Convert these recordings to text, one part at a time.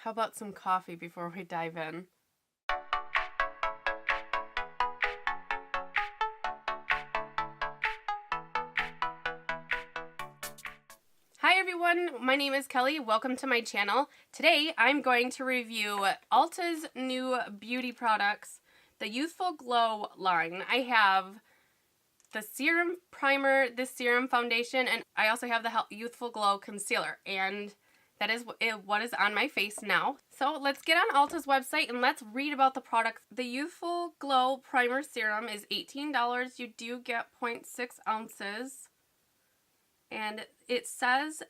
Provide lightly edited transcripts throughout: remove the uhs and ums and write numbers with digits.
How about some coffee before we dive in? Hi everyone, my name is Kelly. Welcome to my channel. Today I'm going to review Ulta's new beauty products, the Youthful Glow line. I have the Serum Primer, the Serum Foundation, and I also have the Youthful Glow Concealer, and that is what is on my face now. So let's get on Ulta's website and let's read about the products. The Youthful Glow Primer Serum is $18. You do get 0.6 ounces. And it says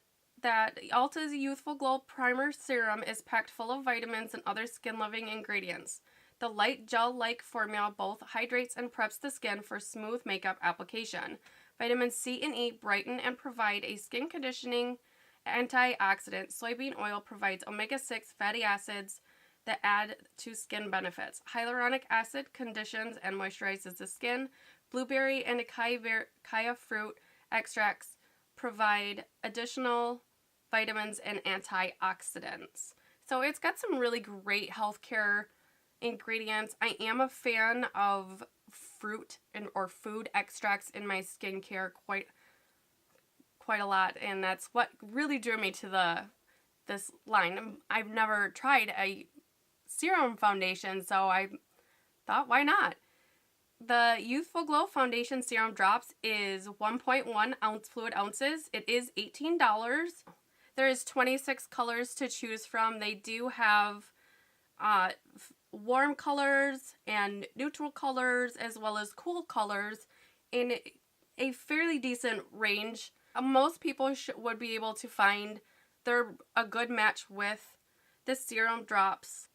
that Ulta's Youthful Glow Primer Serum is packed full of vitamins and other skin-loving ingredients. The light gel-like formula both hydrates and preps the skin for smooth makeup application. Vitamins C and E brighten and provide a skin conditioning antioxidant. Soybean oil provides omega-6 fatty acids that add to skin benefits. Hyaluronic acid conditions and moisturizes the skin. Blueberry and acai fruit extracts provide additional vitamins and antioxidants. So it's got some really great healthcare ingredients. I am a fan of fruit or food extracts in my skincare quite a lot, and that's what really drew me to this line. I've never tried a serum foundation, so I thought, why not? The Youthful Glow Foundation Serum Drops is 1.1 fluid ounces. It is $18. There is 26 colors to choose from. They do have warm colors and neutral colors as well as cool colors in a fairly decent range. Most people would be able to find they're a good match with the serum drops.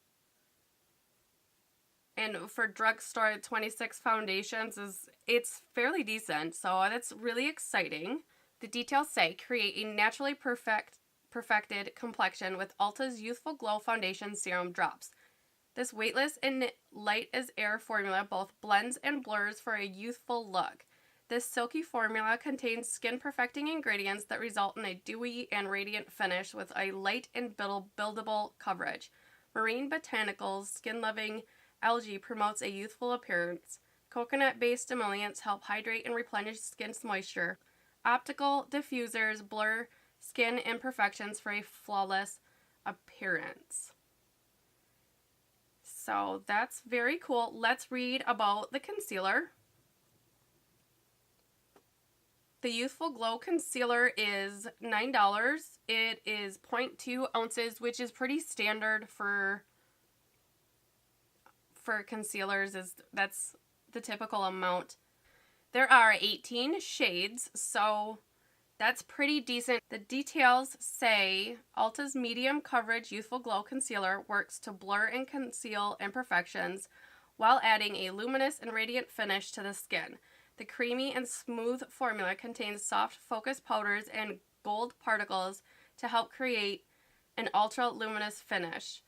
And for drugstore 26 foundations, it's fairly decent, so that's really exciting. The details say, create a naturally perfected complexion with Ulta's Youthful Glow Foundation Serum Drops. This weightless and light as air formula both blends and blurs for a youthful look. This silky formula contains skin-perfecting ingredients that result in a dewy and radiant finish with a light and buildable coverage. Marine botanicals, skin-loving algae promotes a youthful appearance. Coconut-based emollients help hydrate and replenish skin's moisture. Optical diffusers blur skin imperfections for a flawless appearance. So that's very cool. Let's read about the concealer. The Youthful Glow Concealer is $9. It is 0.2 ounces, which is pretty standard for concealers. That's the typical amount. There are 18 shades, so that's pretty decent. The details say Ulta's medium coverage Youthful Glow Concealer works to blur and conceal imperfections while adding a luminous and radiant finish to the skin. The creamy and smooth formula contains soft focus powders and gold particles to help create an ultra-luminous finish.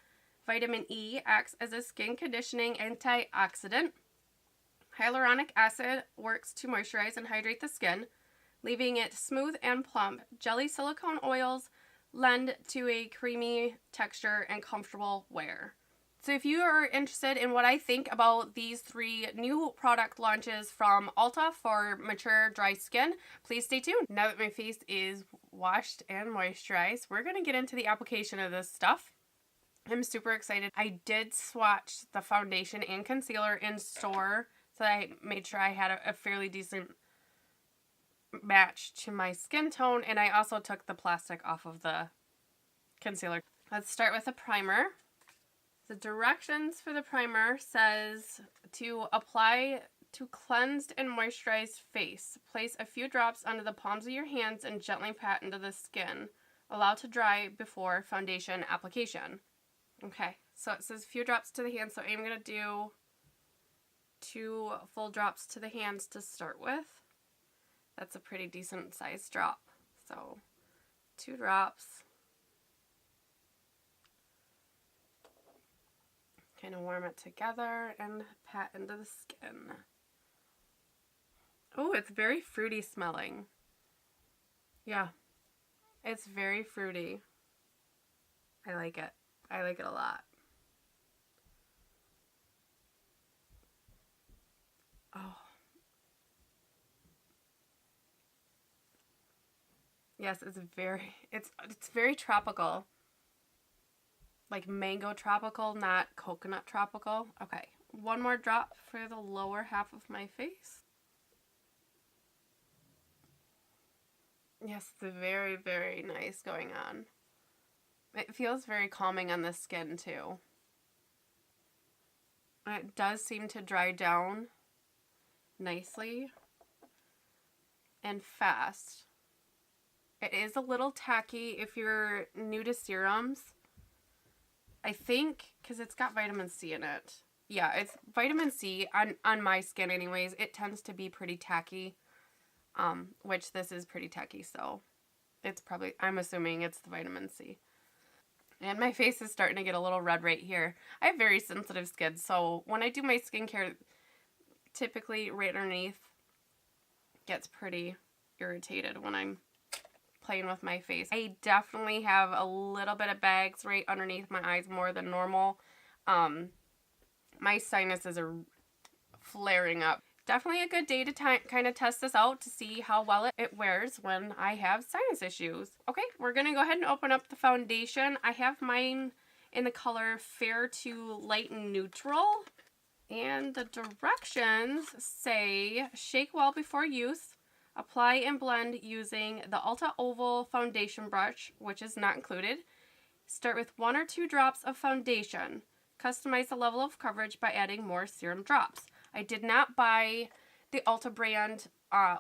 Vitamin E acts as a skin conditioning antioxidant. Hyaluronic acid works to moisturize and hydrate the skin, leaving it smooth and plump. Jelly silicone oils lend to a creamy texture and comfortable wear. So if you are interested in what I think about these 3 new product launches from Ulta for mature, dry skin, please stay tuned. Now that my face is washed and moisturized, we're going to get into the application of this stuff. I'm super excited. I did swatch the foundation and concealer in store, so I made sure I had a fairly decent match to my skin tone, and I also took the plastic off of the concealer. Let's start with the primer. The directions for the primer says to apply to cleansed and moisturized face. Place a few drops under the palms of your hands and gently pat into the skin. Allow to dry before foundation application. Okay, so it says a few drops to the hands, so I'm going to do 2 full drops to the hands to start with. That's a pretty decent sized drop. So 2 drops. Kind of warm it together and pat into the skin. Oh, it's very fruity smelling. Yeah, it's very fruity. I like it. I like it a lot. Oh. Yes, it's very tropical. Like mango tropical, not coconut tropical. Okay. One more drop for the lower half of my face. Yes, it's very, very nice going on. It feels very calming on the skin too. It does seem to dry down nicely and fast. It is a little tacky if you're new to serums. I think because it's got vitamin C in it. Yeah, it's vitamin C on my skin anyways. It tends to be pretty tacky, which this is pretty tacky, so it's probably, I'm assuming it's the vitamin C. And my face is starting to get a little red right here. I have very sensitive skin, so when I do my skincare, typically right underneath gets pretty irritated when I'm playing with my face. I definitely have a little bit of bags right underneath my eyes more than normal. My sinuses are flaring up. Definitely a good day to kind of test this out to see how well it wears when I have sinus issues. Okay, we're going to go ahead and open up the foundation. I have mine in the color Fair to Light and Neutral. And the directions say, shake well before use. Apply and blend using the Ulta Oval Foundation Brush, which is not included. Start with 1 or 2 drops of foundation. Customize the level of coverage by adding more serum drops. I did not buy the Ulta brand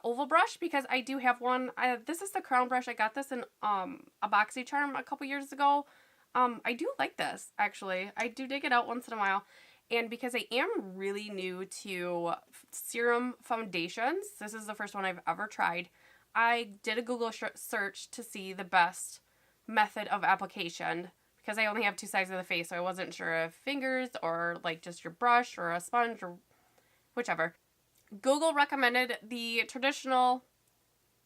oval brush because I do have one. This is the crown brush. I got this in a BoxyCharm a couple years ago. I do like this, actually. I do dig it out once in a while. And because I am really new to serum foundations, this is the first one I've ever tried, I did a Google search to see the best method of application because I only have 2 sides of the face, so I wasn't sure if fingers or like just your brush or a sponge or whichever. Google recommended the traditional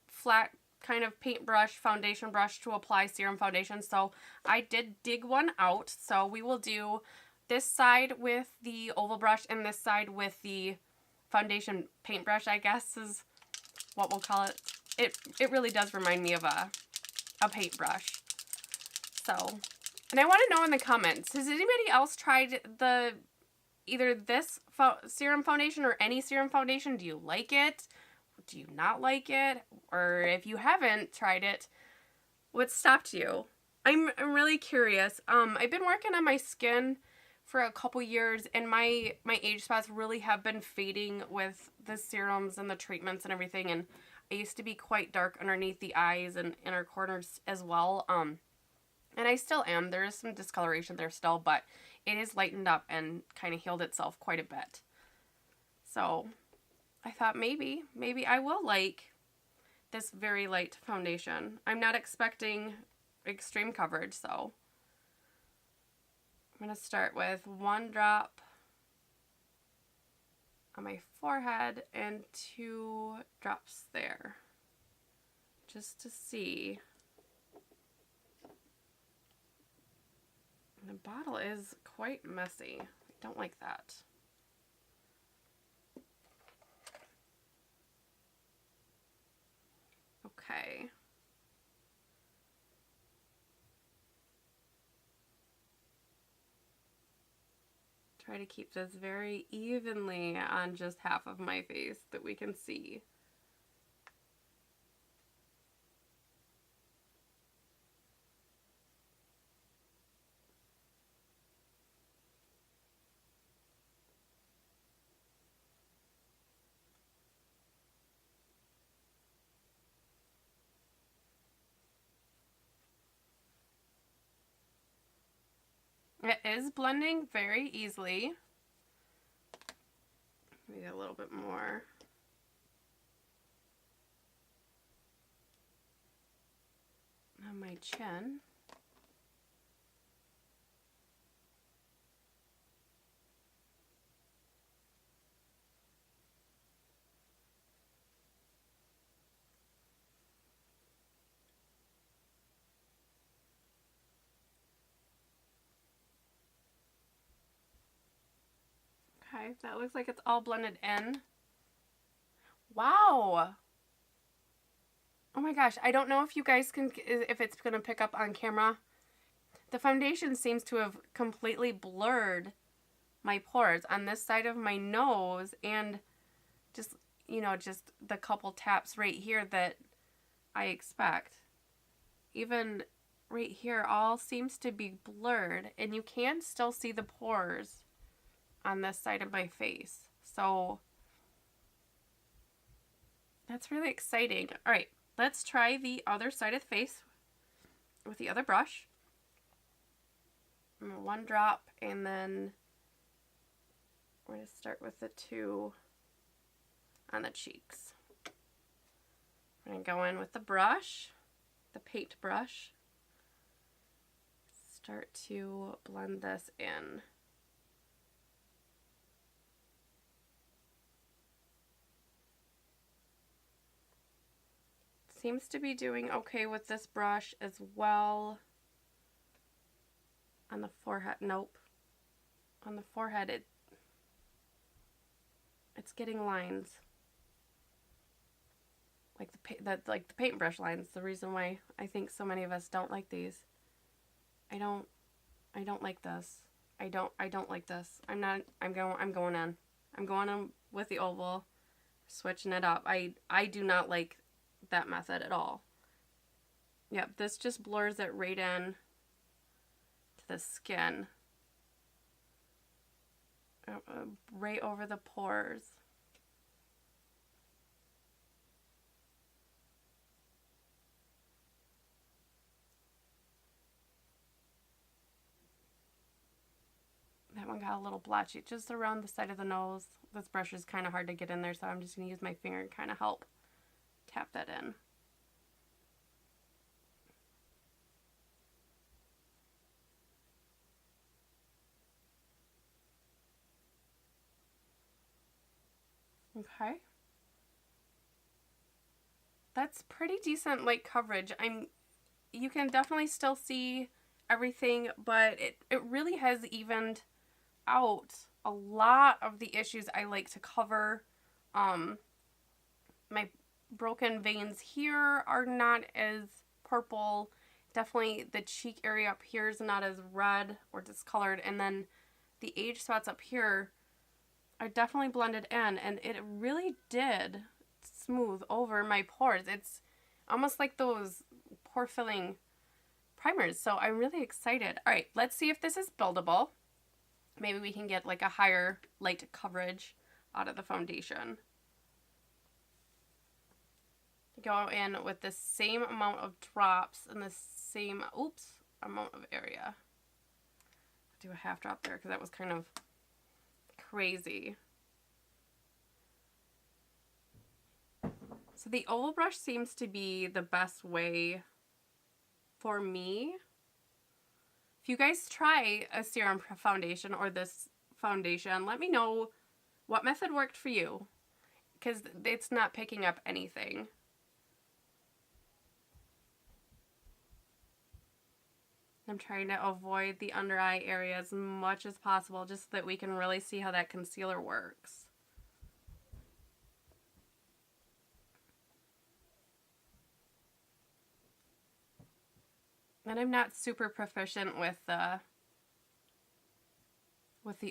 flat kind of paintbrush foundation brush to apply serum foundation, so I did dig one out. So we will do this side with the oval brush and this side with the foundation paintbrush, I guess is what we'll call it. It really does remind me of a paintbrush. So, and I want to know in the comments, has anybody else tried either this serum foundation or any serum foundation? Do you like it? Do you not like it? Or if you haven't tried it, what stopped you? I'm really curious. I've been working on my skin for a couple years, and my age spots really have been fading with the serums and the treatments and everything, and I used to be quite dark underneath the eyes and inner corners as well, and I still am. There is some discoloration there still, but it is lightened up and kind of healed itself quite a bit. So I thought maybe I will like this very light foundation. I'm not expecting extreme coverage, so I'm going to start with 1 drop on my forehead and 2 drops there, just to see. And the bottle is quite messy. I don't like that. Okay. Try to keep this very evenly on just half of my face that we can see. It is blending very easily. Maybe a little bit more. On my chin. Okay, that looks like it's all blended in. Wow. Oh my gosh, I don't know if you guys can, if it's going to pick up on camera. The foundation seems to have completely blurred my pores on this side of my nose, and just, you know, just the couple taps right here that I expect. Even right here, all seems to be blurred, and you can still see the pores on this side of my face. So that's really exciting. All right, let's try the other side of the face with the other brush. One drop, and then we're going to start with the two on the cheeks. I'm going to go in with the brush, the paint brush. Start to blend this in. Seems to be doing okay with this brush as well. On the forehead, nope. On the forehead, it's getting lines. Like the paintbrush lines. The reason why I think so many of us don't like these. I don't like this. I don't like this. I'm going in. I'm going in with the oval, switching it up. I do not like that method at all. Yep, this just blurs it right in to the skin. Right over the pores. That one got a little blotchy, just around the side of the nose. This brush is kind of hard to get in there, so I'm just going to use my finger and kind of help tap that in. Okay. That's pretty decent light coverage. You can definitely still see everything, but it really has evened out a lot of the issues I like to cover. My broken veins here are not as purple. Definitely the cheek area up here is not as red or discolored, and then the age spots up here are definitely blended in, and it really did smooth over my pores. It's almost like those pore filling primers, so I'm really excited. All right, let's see if this is buildable. Maybe we can get like a higher light coverage out of the foundation. Go in with the same amount of drops and the same, amount of area. Do a half drop there because that was kind of crazy. So the oval brush seems to be the best way for me. If you guys try a serum foundation or this foundation, let me know what method worked for you, because it's not picking up anything. I'm trying to avoid the under eye area as much as possible just so that we can really see how that concealer works. And I'm not super proficient with the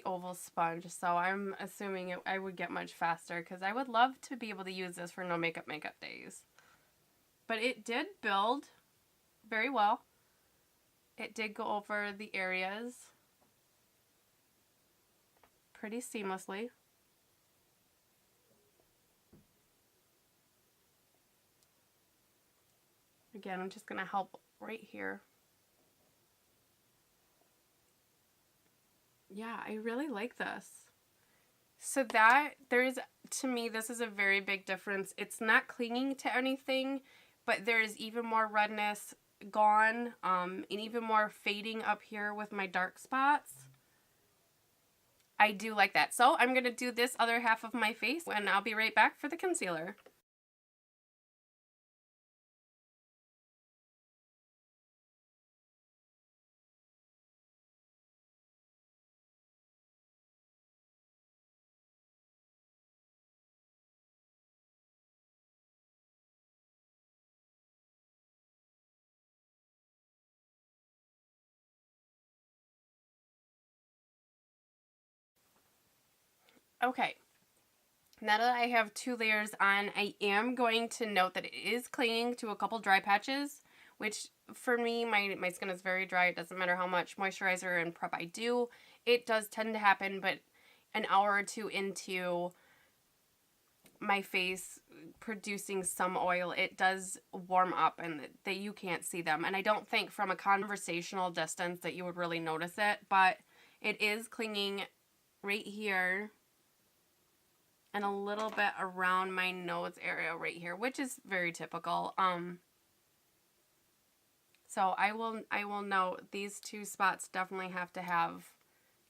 oval sponge, so I'm assuming I would get much faster because I would love to be able to use this for no makeup days. But it did build very well. It did go over the areas pretty seamlessly. Again, I'm just going to help right here. Yeah, I really like this. So to me, this is a very big difference. It's not clinging to anything, but there is even more redness gone, and even more fading up here with my dark spots. I do like that. So I'm going to do this other half of my face, and I'll be right back for the concealer. Okay, now that I have 2 layers on, I am going to note that it is clinging to a couple dry patches, which for me, my skin is very dry. It doesn't matter how much moisturizer and prep I do. It does tend to happen, but an hour or two into my face producing some oil, it does warm up and that you can't see them. And I don't think from a conversational distance that you would really notice it, but it is clinging right here and a little bit around my nose area right here, which is very typical. So I will note these 2 spots definitely have to have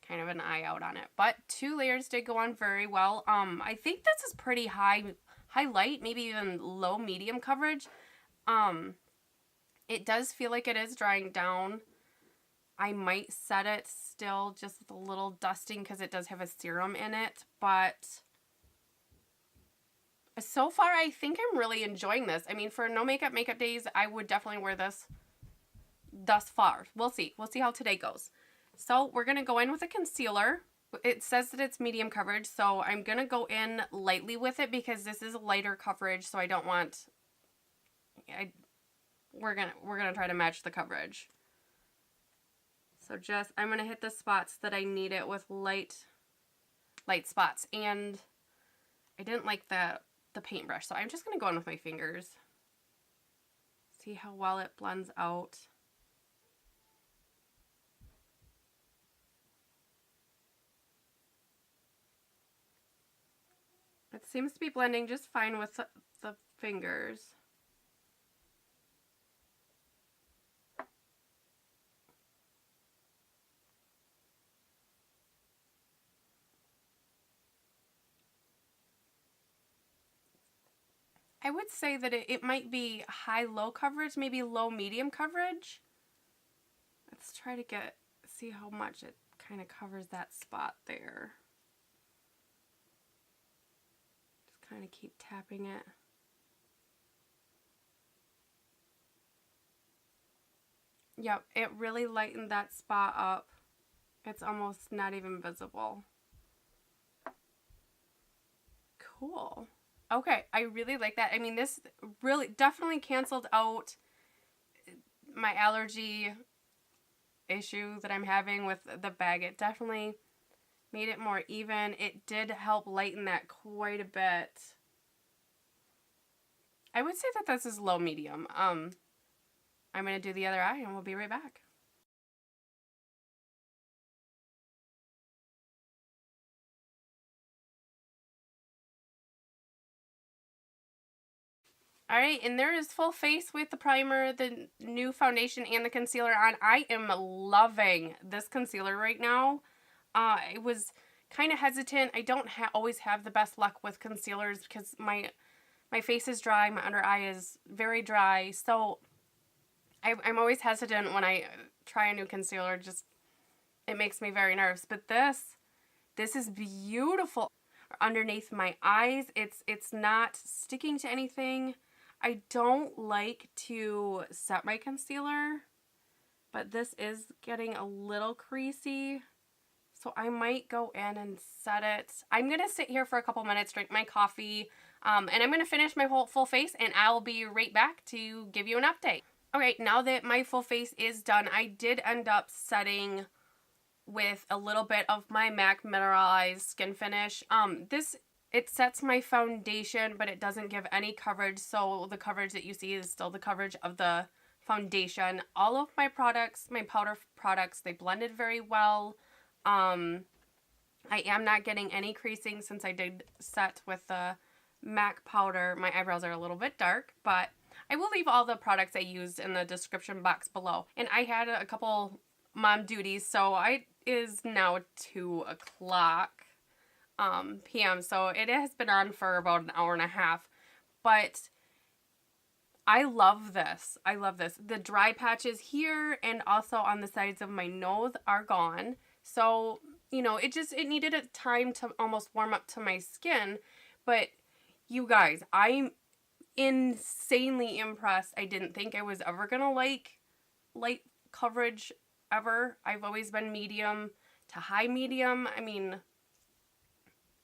kind of an eye out on it. But 2 layers did go on very well. I think this is pretty highlight, maybe even low medium coverage. It does feel like it is drying down. I might set it still just with a little dusting because it does have a serum in it, but so far I think I'm really enjoying this. I mean, for no makeup days, I would definitely wear this thus far. We'll see. We'll see how today goes. So we're going to go in with a concealer. It says that it's medium coverage, so I'm going to go in lightly with it because this is a lighter coverage, so I don't want... we're gonna try to match the coverage. So just, I'm going to hit the spots that I need it with light spots. And I didn't like the paintbrush, so I'm just going to go in with my fingers. See how well it blends out. It seems to be blending just fine with the fingers. I would say that it might be high-low coverage, maybe low-medium coverage. Let's try to see how much it kind of covers that spot there. Just kind of keep tapping it. Yep, it really lightened that spot up. It's almost not even visible. Cool. Okay, I really like that. I mean, this really definitely canceled out my allergy issue that I'm having with the bag. It definitely made it more even. It did help lighten that quite a bit. I would say that this is low medium. I'm going to do the other eye and we'll be right back. Alright, and there is full face with the primer, the new foundation, and the concealer on. I am loving this concealer right now. I was kind of hesitant. I don't always have the best luck with concealers because my face is dry, my under eye is very dry, so I'm always hesitant when I try a new concealer. Just, it makes me very nervous. But this is beautiful. Underneath my eyes, it's not sticking to anything. I don't like to set my concealer, but this is getting a little creasy, so I might go in and set it. I'm going to sit here for a couple minutes, drink my coffee, and I'm going to finish my whole full face, and I'll be right back to give you an update. Okay, now that my full face is done, I did end up setting with a little bit of my MAC Mineralized Skin Finish. It sets my foundation, but it doesn't give any coverage, so the coverage that you see is still the coverage of the foundation. All of my products, my powder products, they blended very well. I am not getting any creasing since I did set with the MAC powder. My eyebrows are a little bit dark, but I will leave all the products I used in the description box below. And I had a couple mom duties, so it is now 2 o'clock. PM, so it has been on for about an hour and a half, but I love this. I love this. The dry patches here and also on the sides of my nose are gone, so you know, it needed a time to almost warm up to my skin. But you guys, I'm insanely impressed. I didn't think I was ever gonna like light coverage ever. I've always been medium to high medium. I mean,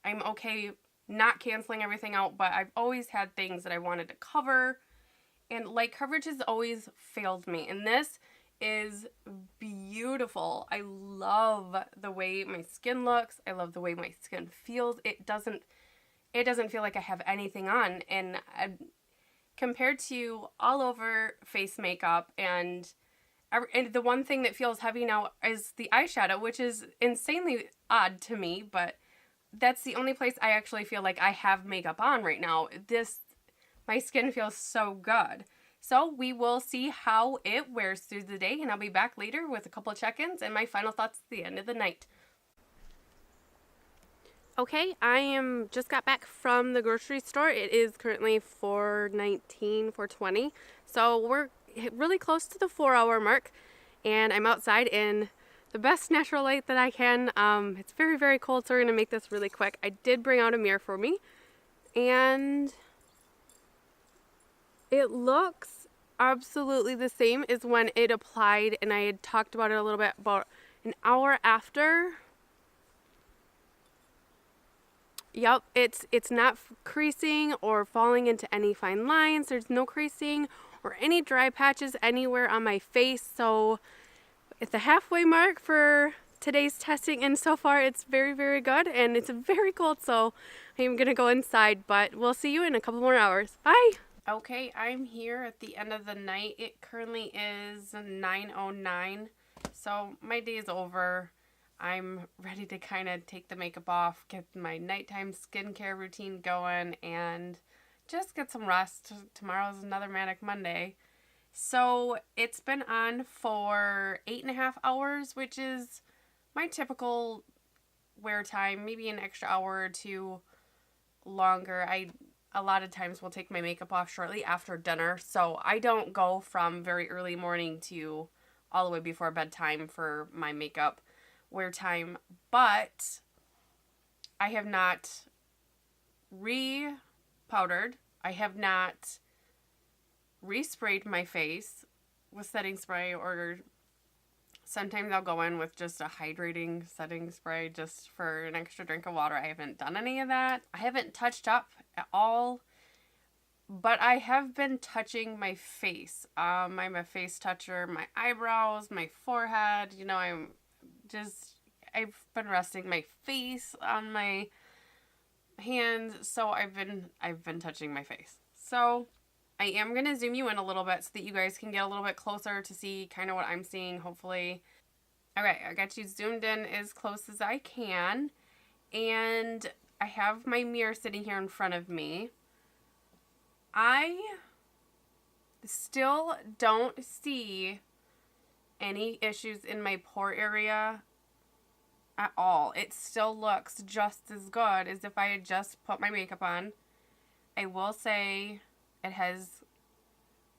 I'm okay not canceling everything out, but I've always had things that I wanted to cover, and light coverage has always failed me. And this is beautiful. I love the way my skin looks. I love the way my skin feels. It doesn't feel like I have anything on. And compared to all over face makeup, and the one thing that feels heavy now is the eyeshadow, which is insanely odd to me, but that's the only place I actually feel like I have makeup on right now. My skin feels so good. So we will see how it wears through the day, and I'll be back later with a couple of check-ins and my final thoughts at the end of the night. Okay, I just got back from the grocery store. It is currently 4:19, 4:20. So we're really close to the 4-hour mark, and I'm outside in the best natural light that I can. It's very, very cold, so we're gonna make this really quick. I did bring out a mirror for me, and it looks absolutely the same as when it applied, and I had talked about it a little bit about an hour after. Yep, it's not creasing or falling into any fine lines. There's no creasing or any dry patches anywhere on my face. So it's the halfway mark for today's testing, and so far it's very, very good, and it's very cold, so I'm gonna go inside, but we'll see you in a couple more hours. Bye! Okay, I'm here at the end of the night. It currently is 9:09, so my day is over. I'm ready to kind of take the makeup off, get my nighttime skincare routine going, and just get some rest. Tomorrow's another Manic Monday. So it's been on for 8.5 hours, which is my typical wear time, maybe an extra hour or two longer. A lot of times will take my makeup off shortly after dinner, so I don't go from very early morning to all the way before bedtime for my makeup wear time, but I have not re-powdered. I have not resprayed my face with setting spray, or sometimes I'll go in with just a hydrating setting spray just for an extra drink of water. I haven't done any of that. I haven't touched up at all, but I have been touching my face. I'm a face toucher, my eyebrows, my forehead. You know, I've been resting my face on my hands, so I've been touching my face. So I am going to zoom you in a little bit so that you guys can get a little bit closer to see kind of what I'm seeing, hopefully. Alright, I got you zoomed in as close as I can, and I have my mirror sitting here in front of me. I still don't see any issues in my pore area at all. It still looks just as good as if I had just put my makeup on. I will say it has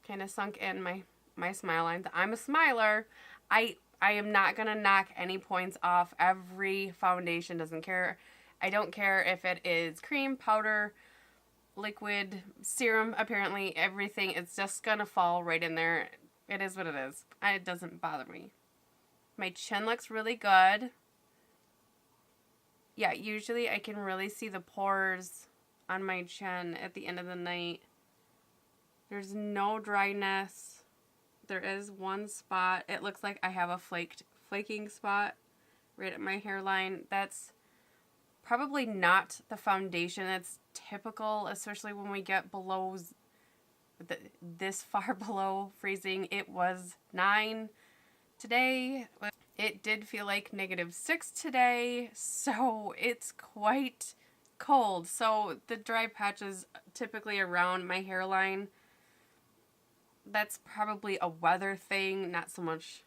kind of sunk in my smile lines. I'm a smiler. I am not going to knock any points off. Every foundation, doesn't care. I don't care if it is cream, powder, liquid, serum, apparently everything. It's just going to fall right in there. It is what it is. It doesn't bother me. My chin looks really good. Yeah, usually I can really see the pores on my chin at the end of the night. There's no dryness. There is one spot. It looks like I have a flaking spot right at my hairline. That's probably not the foundation. That's typical, especially when we get below this far below freezing. It was 9 today. It did feel like -6 today, so it's quite cold. So the dry patches typically around my hairline, that's probably a weather thing, not so much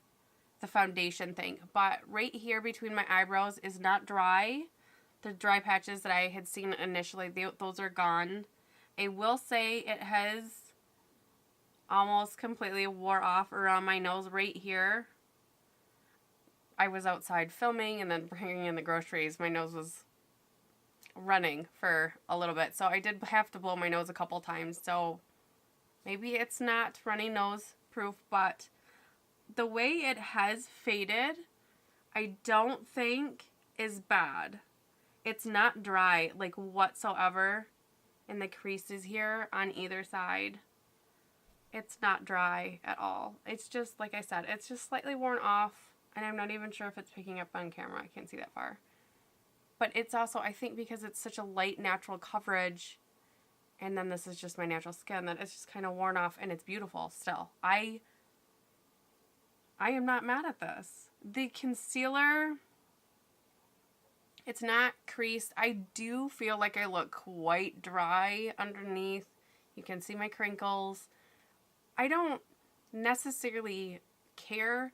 the foundation thing. But right here between my eyebrows is not dry. The dry patches that I had seen initially, those are gone. I will say it has almost completely wore off around my nose right here. I was outside filming and then bringing in the groceries. My nose was running for a little bit, so I did have to blow my nose a couple times. So maybe it's not runny nose proof, but the way it has faded, I don't think is bad. It's not dry, like, whatsoever in the creases here on either side. It's not dry at all. It's just, like I said, it's just slightly worn off, and I'm not even sure if it's picking up on camera. I can't see that far. But it's also, I think because it's such a light, natural coverage, and then this is just my natural skin, that it's just kind of worn off, and it's beautiful still. I am not mad at this. The concealer, it's not creased. I do feel like I look quite dry underneath. You can see my crinkles. I don't necessarily care,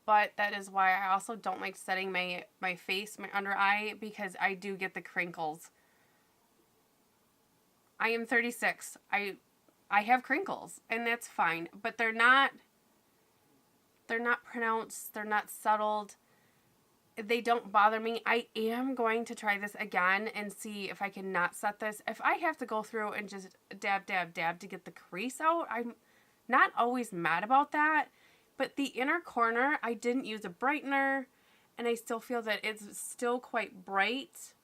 but that is why I also don't like setting my face, my under eye, because I do get the crinkles. I am 36. I have crinkles, and that's fine, but they're not pronounced, they're not settled. They don't bother me. I am going to try this again and see if I can not set this. If I have to go through and just dab, dab, dab to get the crease out, I'm not always mad about that. But the inner corner, I didn't use a brightener, and I still feel that it's still quite bright.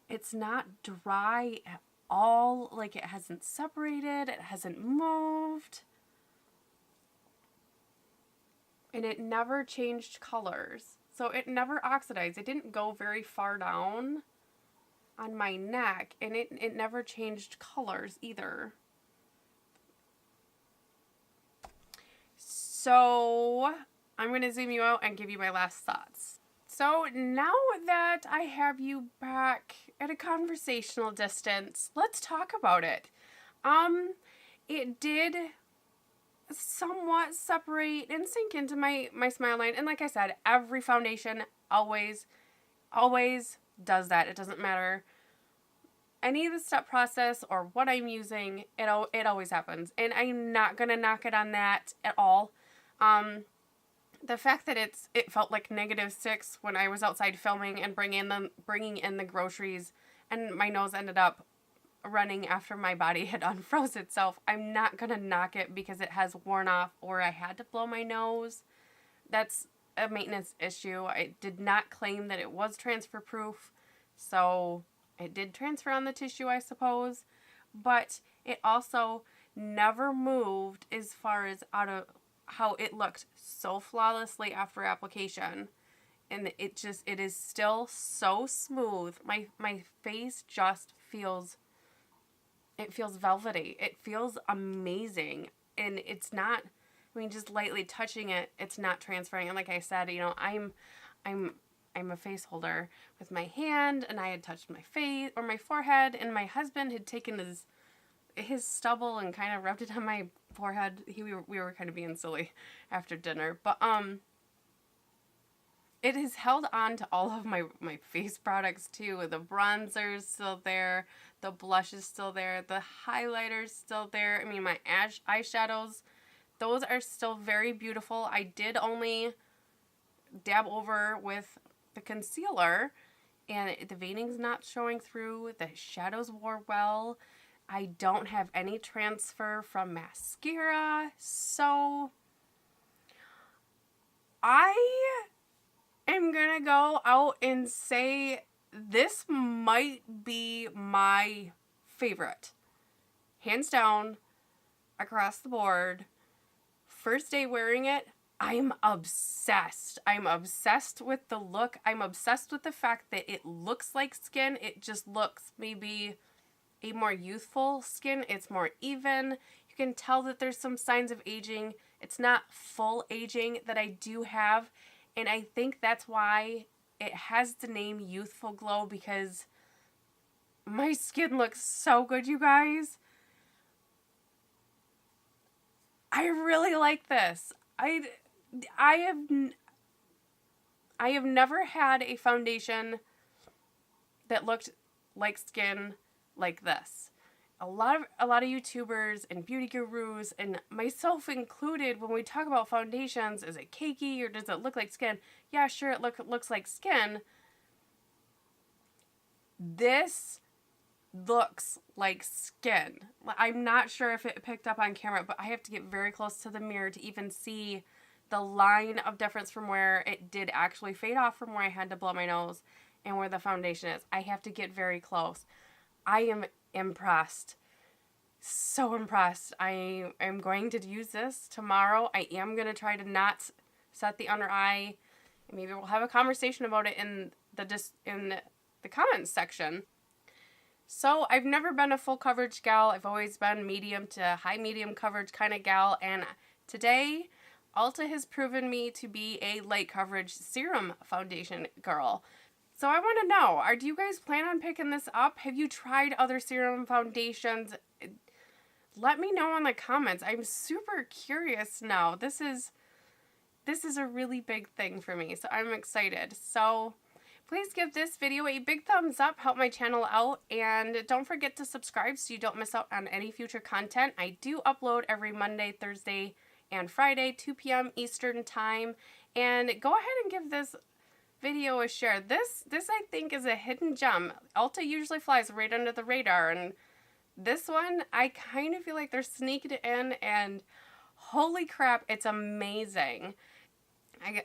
It's not dry at all. Like, it hasn't separated. It hasn't moved. And it never changed colors. So it never oxidized. It didn't go very far down on my neck, and it never changed colors either. So I'm going to zoom you out and give you my last thoughts. So now that I have you back at a conversational distance, let's talk about it. It did somewhat separate and sink into my smile line. And like I said, every foundation always does that. It doesn't matter any of the step process or what I'm using. It always happens. And I'm not going to knock it on that at all. The fact that it felt like -6 when I was outside filming and bringing in the groceries, and my nose ended up running after my body had unfroze itself. I'm not gonna knock it because it has worn off or I had to blow my nose. That's a maintenance issue. I did not claim that it was transfer proof, so it did transfer on the tissue, I suppose, but it also never moved as far as out of how it looked so flawlessly after application. And it is still so smooth. My face just feels velvety. It feels amazing. And it's not, I mean, just lightly touching it, it's not transferring. And like I said, you know, I'm a face holder with my hand, and I had touched my face or my forehead, and my husband had taken his stubble and kind of rubbed it on my forehead. We were kind of being silly after dinner, but it has held on to all of my face products too. The bronzer's still there, the blush is still there, the highlighter's still there. I mean, my eyeshadows, those are still very beautiful. I did only dab over with the concealer, and the veining's not showing through. The shadows wore well. I don't have any transfer from mascara, so I am gonna go out and say this might be my favorite. Hands down, across the board. First day wearing it, I'm obsessed. I'm obsessed with the look. I'm obsessed with the fact that it looks like skin. It just looks maybe a more youthful skin. It's more even. You can tell that there's some signs of aging. It's not full aging that I do have. And I think that's why it has the name Youthful Glow, because my skin looks so good, you guys. I really like this. I have never had a foundation that looked like skin like this. A lot of YouTubers and beauty gurus, and myself included, when we talk about foundations, is it cakey or does it look like skin? Yeah, sure, it looks like skin. This looks like skin. I'm not sure if it picked up on camera, but I have to get very close to the mirror to even see the line of difference from where it did actually fade off from where I had to blow my nose. and where the foundation is. I have to get very close. I am impressed. So impressed. I am going to use this tomorrow. I am going to try to not set the under eye. Maybe we'll have a conversation about it in the comments section. So I've never been a full coverage gal. I've always been medium to high medium coverage kind of gal. And today, Ulta has proven me to be a light coverage serum foundation girl. So I want to know, do you guys plan on picking this up? Have you tried other serum foundations? Let me know in the comments. I'm super curious now. This is a really big thing for me, so I'm excited. So please give this video a big thumbs up, help my channel out, and don't forget to subscribe so you don't miss out on any future content. I do upload every Monday, Thursday, and Friday, 2 p.m. Eastern Time, and go ahead and give this video a share. This I think is a hidden gem. Ulta usually flies right under the radar, and this one, I kind of feel like they're sneaking it in, and holy crap, it's amazing.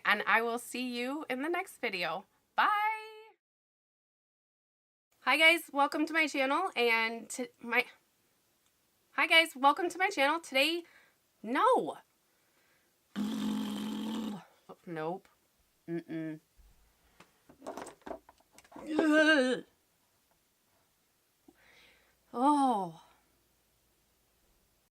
And I will see you in the next video. Bye! Hi guys, welcome to my channel, and Hi guys, welcome to my channel. Today, no! Nope. Oh.